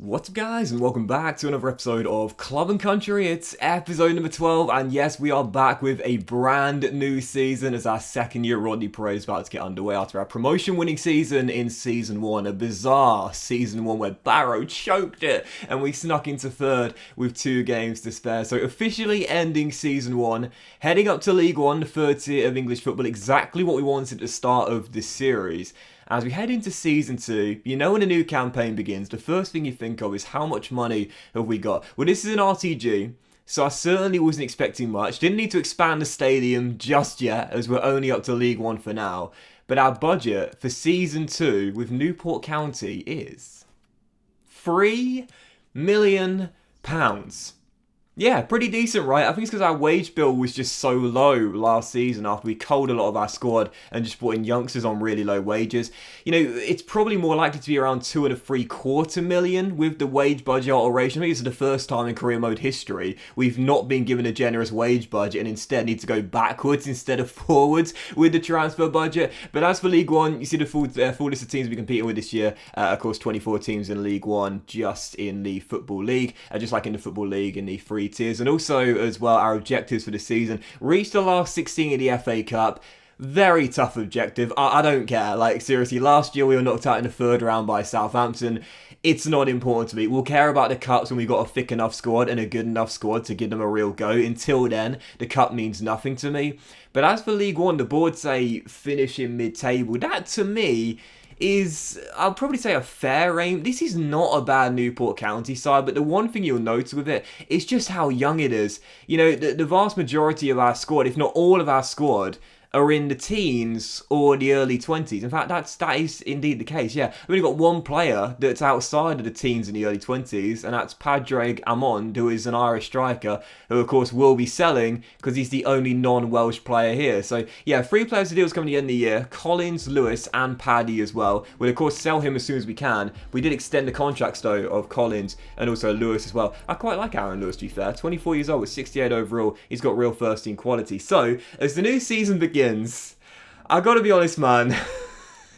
What's up guys, and welcome back to another episode of Club and Country. It's episode number 12, and yes, we are back with a brand new season as our second year Rodney Parade is about to get underway after our promotion winning season in season 1. A bizarre season 1 where Barrow choked it and we snuck into third with 2 games to spare. So officially ending season 1, heading up to League 1, the third tier of English football, exactly what we wanted at the start of this series. As we head into Season 2, you know when a new campaign begins, the first thing you think of is how much money have we got? Well, this is an RTG, so I certainly wasn't expecting much. Didn't need to expand the stadium just yet, as we're only up to League 1 for now. But our budget for Season 2 with Newport County is £3 million. Yeah, pretty decent, right? I think it's because our wage bill was just so low last season after we culled a lot of our squad and just brought in youngsters on really low wages. You know, it's probably more likely to be around £2.75 million with the wage budget alteration. I think this is the first time in career mode history we've not been given a generous wage budget and instead need to go backwards instead of forwards with the transfer budget. But as for League 1, you see the full list of teams we're competing with this year. Of course, 24 teams in League 1 just in the Football League, just like in the Football League in the free tiers. And also as well, our objectives for the season: reach the last 16 in the FA Cup. Very tough objective. I don't care. Like, seriously, last year we were knocked out in the third round by Southampton. It's not important to me. We'll care about the cups when we've got a thick enough squad and a good enough squad to give them a real go. Until then, the cup means nothing to me. But as for League 1, the board say finish in mid-table. That, to me, is, I'll probably say, a fair aim. This is not a bad Newport County side, but the one thing you'll notice with it is just how young it is. You know, the vast majority of our squad, if not all of our squad, are in the teens or the early 20s. In fact, that is indeed the case, yeah. We've only got one player that's outside of the teens and the early 20s, and that's Padraig Amond, who is an Irish striker, who of course will be selling because he's the only non-Welsh player here. So yeah, 3 players to deals coming at the end of the year: Collins, Lewis and Paddy as well. We'll of course sell him as soon as we can. We did extend the contracts though of Collins and also Lewis as well. I quite like Aaron Lewis, to be fair. 24 years old with 68 overall. He's got real first team quality. So as the new season begins, I gotta be honest, man,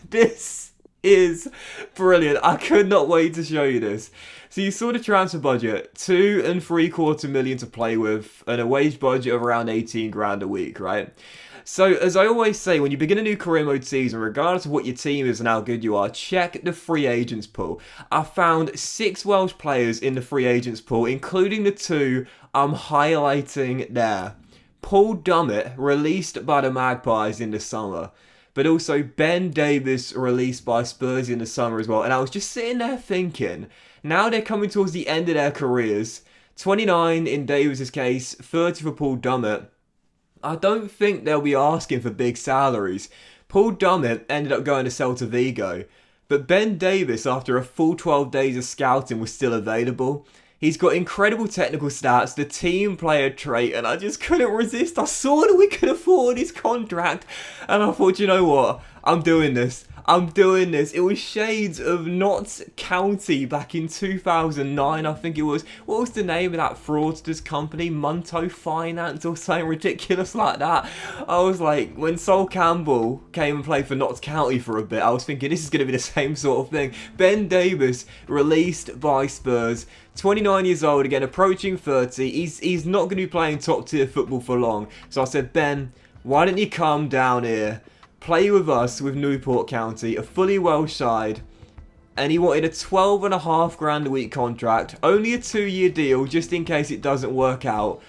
this is brilliant. I could not wait to show you this. So you saw the transfer budget, £2.75 million to play with, and a wage budget of around 18 grand a week, right? So as I always say, when you begin a new career mode season, regardless of what your team is and how good you are, check the free agents pool. I found 6 Welsh players in the free agents pool, including the 2 I'm highlighting there. Paul Dummett, released by the Magpies in the summer, but also Ben Davies, released by Spurs in the summer as well. And I was just sitting there thinking, now they're coming towards the end of their careers, 29 in Davies' case, 30 for Paul Dummett. I don't think they'll be asking for big salaries. Paul Dummett ended up going to Celta Vigo, but Ben Davies, after a full 12 days of scouting, was still available. He's got incredible technical stats, the team player trait, and I just couldn't resist. I saw that we could afford his contract, and I thought, you know what? I'm doing this. It was shades of Notts County back in 2009, I think it was. What was the name of that fraudster's company? Munto Finance or something ridiculous like that. I was like, when Sol Campbell came and played for Notts County for a bit, I was thinking this is going to be the same sort of thing. Ben Davies, released by Spurs, 29 years old, again approaching 30. He's not going to be playing top tier football for long. So I said, Ben, why don't you come down here, play with us with Newport County, a fully Welsh side. And he wanted a 12.5 grand a week contract, only a 2-year deal just in case it doesn't work out.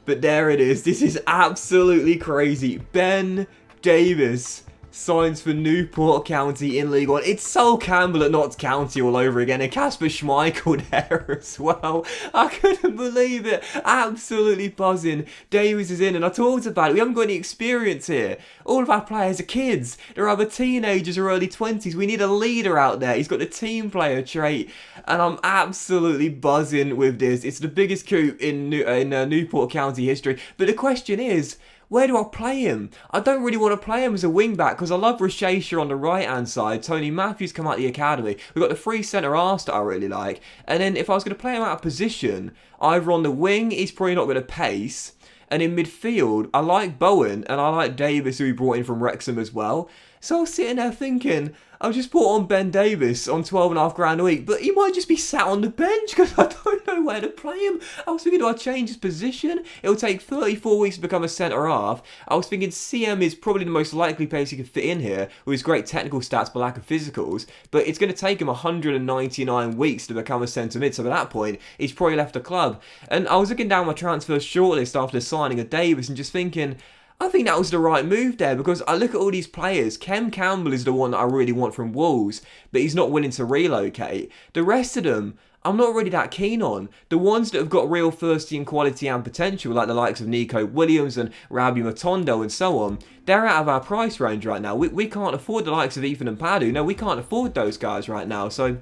But there it is. This is absolutely crazy. Ben Davies signs for Newport County in League 1. It's Sol Campbell at Notts County all over again, and Kasper Schmeichel there as well. I couldn't believe it. Absolutely buzzing. Davies is in, and I talked about it. We haven't got any experience here. All of our players are kids. They're either teenagers or early 20s. We need a leader out there. He's got the team player trait, and I'm absolutely buzzing with this. It's the biggest coup in Newport County history. But the question is, where do I play him? I don't really want to play him as a wing-back because I love Rashesha on the right-hand side. Tony Matthews come out of the academy. We've got the 3 centre-halves that I really like. And then if I was going to play him out of position, either on the wing, he's probably not going to pace. And in midfield, I like Bowen and I like Davis, who we brought in from Wrexham as well. So I was sitting there thinking, I'll just put on Ben Davies on 12.5 grand a week, but he might just be sat on the bench because I don't know where to play him. I was thinking, do I change his position? It'll take 34 weeks to become a centre-half. I was thinking CM is probably the most likely place he could fit in here with his great technical stats but lack of physicals, but it's going to take him 199 weeks to become a centre mid, so at that point, he's probably left the club. And I was looking down my transfer shortlist after signing a Davies and just thinking, I think that was the right move there, because I look at all these players. Kem Campbell is the one that I really want from Wolves, but he's not willing to relocate. The rest of them, I'm not really that keen on. The ones that have got real first-team quality and potential, like the likes of Nico Williams and Rabi Matondo and so on, they're out of our price range right now. We can't afford the likes of Ethan and Padu. No, we can't afford those guys right now. So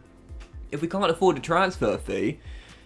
if we can't afford a transfer fee,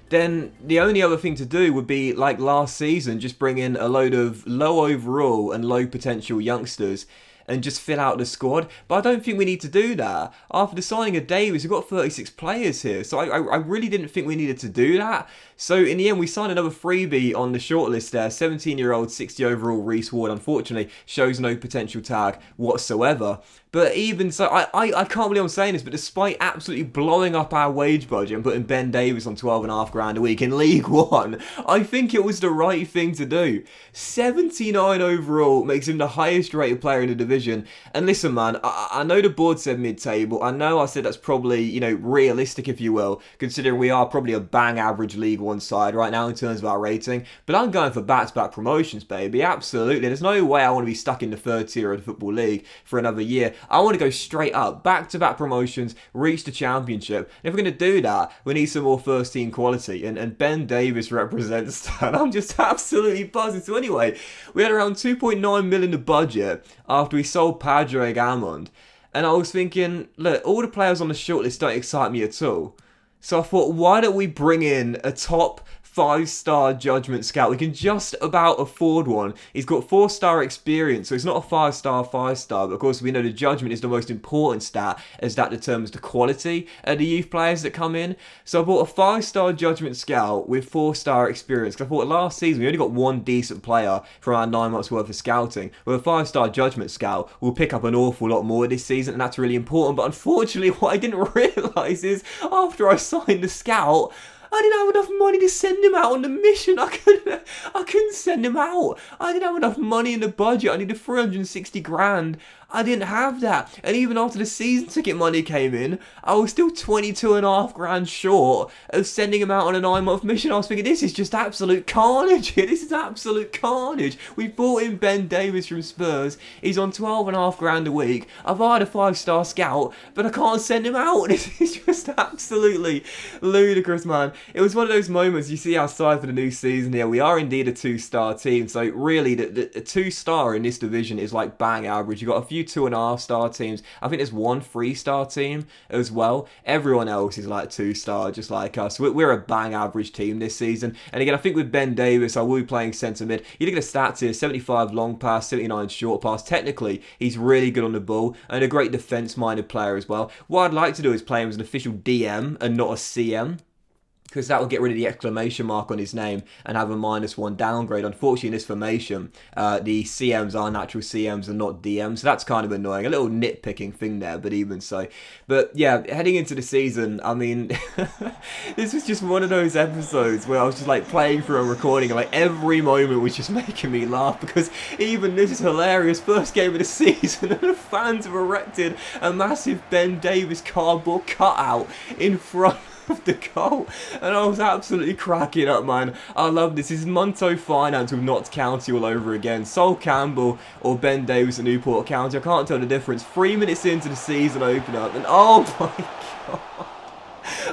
then the only other thing to do would be, like last season, just bring in a load of low overall and low potential youngsters and just fill out the squad. But I don't think we need to do that. After the signing of Davies, we've got 36 players here. So I really didn't think we needed to do that. So in the end, we signed another freebie on the shortlist there. 17-year-old, 60 overall Reece Ward, unfortunately, shows no potential tag whatsoever. But even so, I can't believe I'm saying this, but despite absolutely blowing up our wage budget and putting Ben Davies on 12.5 grand a week in League One, I think it was the right thing to do. 79 overall makes him the highest rated player in the division. And listen, man, I know the board said mid-table. I know I said that's probably, you know, realistic, if you will, considering we are probably a bang average League One side right now in terms of our rating. But I'm going for back-to-back promotions, baby. Absolutely. There's no way I want to be stuck in the third tier of the Football League for another year. I want to go straight up, back-to-back promotions, reach the championship. And if we're going to do that, we need some more first-team quality. And Ben Davies represents that. I'm just absolutely buzzing. So anyway, we had around 2.9 million in the budget after we sold Padre Gamond. And I was thinking, look, all the players on the shortlist don't excite me at all. So I thought, why don't we bring in a top 5-star judgment scout? We can just about afford one. He's got 4-star experience, so it's not a 5-star, but of course we know the judgment is the most important stat, as that determines the quality of the youth players that come in. So I bought a 5-star judgment scout with 4-star experience, because I thought last season we only got one decent player from our 9 months worth of scouting. With a 5-star judgment scout, we'll pick up an awful lot more this season, and that's really important. But unfortunately, what I didn't realise is, after I signed the scout, I didn't have enough money to send him out on the mission. I couldn't send him out. I didn't have enough money in the budget. I needed 360 grand. I didn't have that. And even after the season ticket money came in, I was still 22.5 grand short of sending him out on a 9-month mission. I was thinking, this is just absolute carnage here. This is absolute carnage. We bought in Ben Davies from Spurs. He's on 12.5 grand a week. I've hired a 5-star scout, but I can't send him out. This is just absolutely ludicrous, man. It was one of those moments you see outside for the new season here. We are indeed a 2-star team. So really, the 2-star in this division is like bang average. You've got a few 2.5-star teams. I think there's one 3-star team as well. Everyone else is like 2-star, just like us. We're a bang average team this season. And again, I think with Ben Davies, I will be playing centre mid. You look at the stats here: 75 long pass, 79 short pass. Technically, he's really good on the ball and a great defence-minded player as well. What I'd like to do is play him as an official DM and not a CM, because that will get rid of the exclamation mark on his name and have a -1 downgrade. Unfortunately, in this formation, the CMs are natural CMs and not DMs, so that's kind of annoying. A little nitpicking thing there, but even so. But yeah, heading into the season, I mean, this was just one of those episodes where I was just like playing through a recording and like every moment was just making me laugh, because even this is hilarious. First game of the season and the fans have erected a massive Ben Davies cardboard cutout in front of the goal, and I was absolutely cracking up, man. I love this. This is Munto Finance with Notts County all over again. Sol Campbell or Ben Davies at Newport County, I can't tell the difference. 3 minutes into the season open up, and oh my god,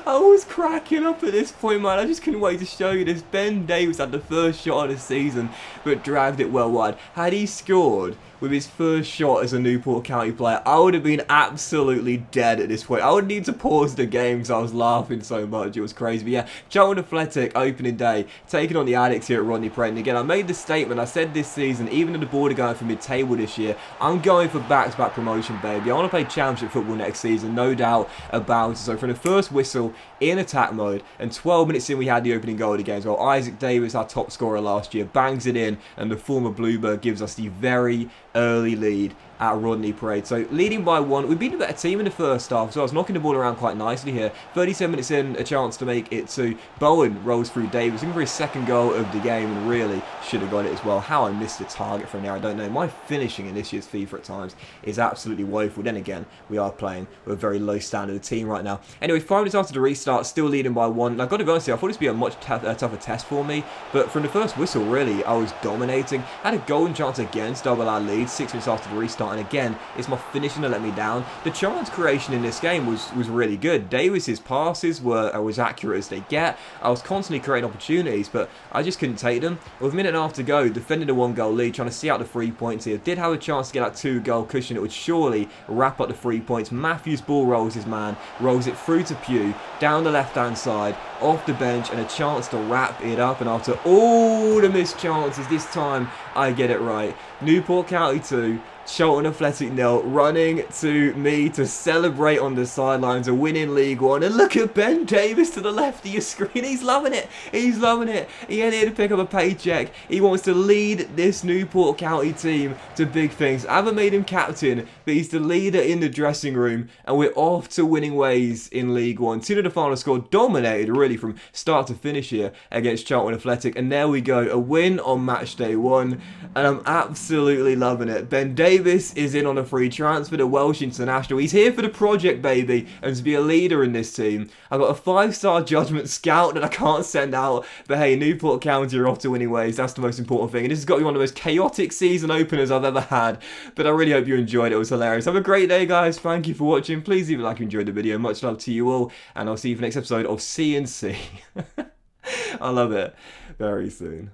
I was cracking up at this point, man. I just couldn't wait to show you this. Ben Davies had the first shot of the season, but dragged it well wide. Had he scored with his first shot as a Newport County player, I would have been absolutely dead at this point. I would need to pause the game because I was laughing so much. It was crazy. But yeah, Charlton Athletic opening day, taking on the Addicts here at Rodney Preston. Again, I made the statement. I said this season, even if the board are going for mid-table this year, I'm going for back-to-back promotion, baby. I want to play championship football next season, no doubt about it. So from the first whistle, in attack mode, and 12 minutes in we had the opening goal again as well. Isaac Davis, our top scorer last year, bangs it in, and the former Bluebird gives us the very early lead at Rodney Parade. So leading by 1. We've been a better team in the first half, so I was knocking the ball around quite nicely here. 37 minutes in, a chance to make it 2. Bowen rolls through Davis, looking for his second goal of the game, and really should have got it as well. How I missed the target from there, I don't know. My finishing in this year's FIFA at times is absolutely woeful. Then again, we are playing with a very low standard team right now. Anyway, 5 minutes after the restart, still leading by 1. And I've got to be honest here, I thought this would be a much tougher test for me, but from the first whistle, really, I was dominating. Had a golden chance again to double our lead 6 minutes after the restart, and again, it's my finishing that let me down. The chance creation in this game was really good. Davis's passes were as accurate as they get. I was constantly creating opportunities, but I just couldn't take them. With a minute and a half to go, defending a 1-goal lead, trying to see out the 3 points here. Did have a chance to get that 2-goal cushion. It would surely wrap up the 3 points. Matthews ball rolls his man, rolls it through to Pugh, down the left-hand side, off the bench, and a chance to wrap it up. And after all the missed chances, this time I get it right. Newport County 2, Charlton Athletic 0, running to me to celebrate on the sidelines, a win in League One. And look at Ben Davis to the left of your screen. He's loving it. He's loving it. He ain't here to pick up a paycheck. He wants to lead this Newport County team to big things. I haven't made him captain, but he's the leader in the dressing room, and we're off to winning ways in League One. 2 to the final score, dominated really from start to finish here against Charlton Athletic. And there we go, a win on match day 1, and I'm absolutely loving it. Ben Davis is in on a free transfer to Welsh International. He's here for the project, baby, and to be a leader in this team. I've got a 5-star judgment scout that I can't send out, but hey, Newport County are off to winning ways. That's the most important thing, and this has got to be one of the most chaotic season openers I've ever had, but I really hope you enjoyed it. It was hilarious. Have a great day, guys. Thank you for watching. Please leave a like if you enjoyed the video. Much love to you all, and I'll see you for the next episode of C&C. I love it. Very soon.